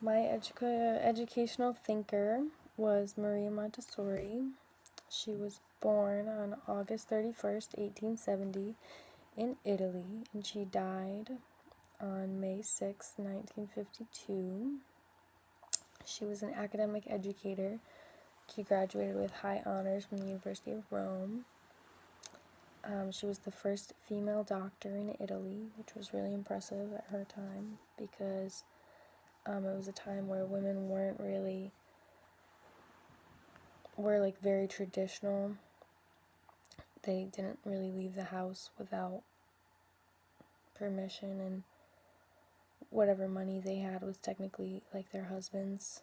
My educational thinker was Maria Montessori. She was born on August 31st, 1870, in Italy, and she died on May 6, 1952. She was an academic educator. She graduated with high honors from the University of Rome. She was the first female doctor in Italy, which was really impressive at her time because it was a time where women were like very traditional. They didn't really leave the house without permission, and whatever money they had was technically like their husband's.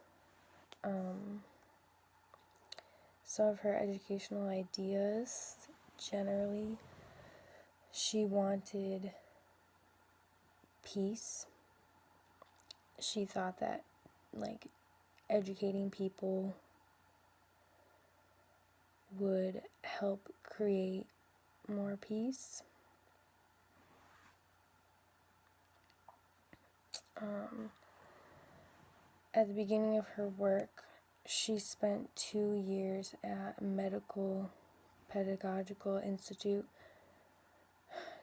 Some of her educational ideas, generally, she wanted peace. She thought that, like, educating people would help create more peace. At the beginning of her work, she spent 2 years at a medical pedagogical institute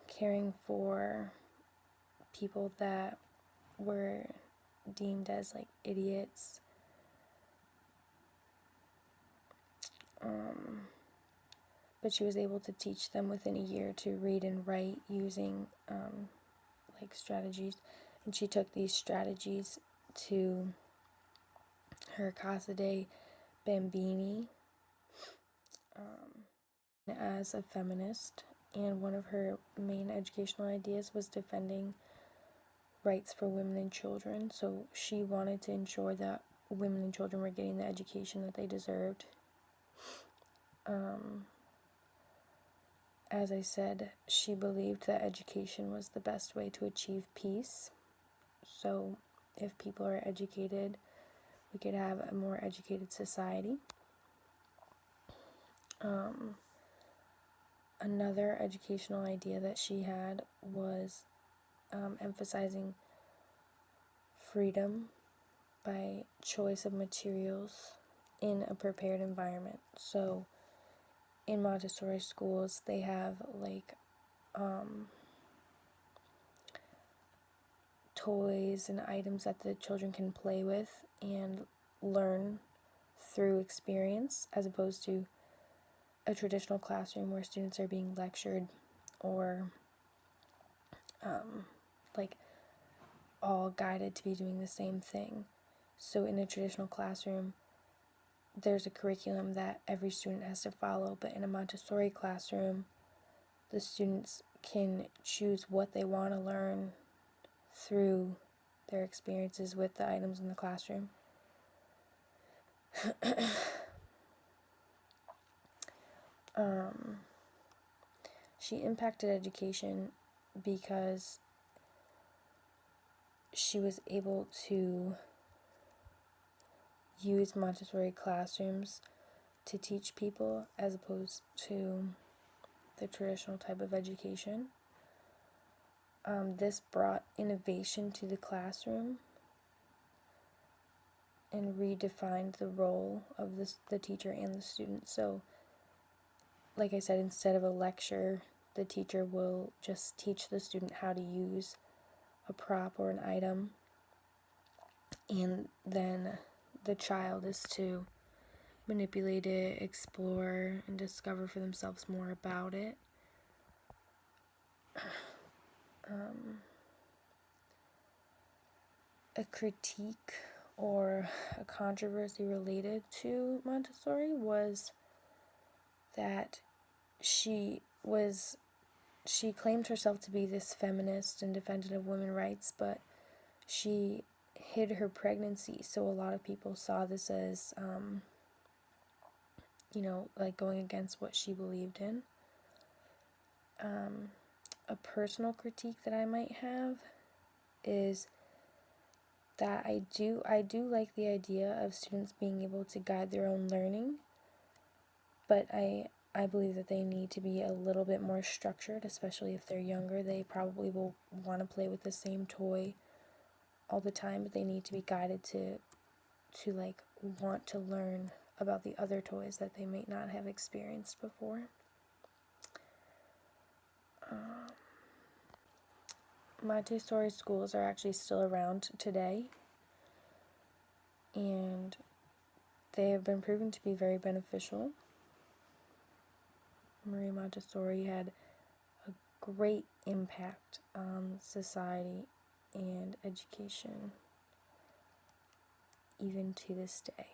caring for people that were deemed as like idiots. But she was able to teach them within a year to read and write using like strategies, and she took these strategies to her Casa dei Bambini as a feminist, and one of her main educational ideas was defending rights for women and children. So she wanted to ensure that women and children were getting the education that they deserved. As I said, she believed that education was the best way to achieve peace. So if people are educated, we could have a more educated society. Another educational idea that she had was emphasizing freedom by choice of materials in a prepared environment. So in Montessori schools, they have like toys and items that the children can play with and learn through experience, as opposed to a traditional classroom where students are being lectured or like all guided to be doing the same thing. So in a traditional classroom, there's a curriculum that every student has to follow, but in a Montessori classroom, the students can choose what they want to learn through their experiences with the items in the classroom. She impacted education because she was able to use Montessori classrooms to teach people as opposed to the traditional type of education. This brought innovation to the classroom and redefined the role of the teacher and the student. So, like I said, instead of a lecture, the teacher will just teach the student how to use a prop or an item, and then the child is to manipulate it, explore, and discover for themselves more about it. A critique or a controversy related to Montessori was that she claimed herself to be this feminist and defendant of women's rights, but she hid her pregnancy, so a lot of people saw this as like going against what she believed in. A personal critique that I might have is that I do like the idea of students being able to guide their own learning, but I believe that they need to be a little bit more structured, especially if they're younger. They probably will want to play with the same toy all the time, but they need to be guided to like want to learn about the other toys that they may not have experienced before. Montessori schools are actually still around today, and they have been proven to be very beneficial. Marie Montessori had a great impact on society and education, even to this day.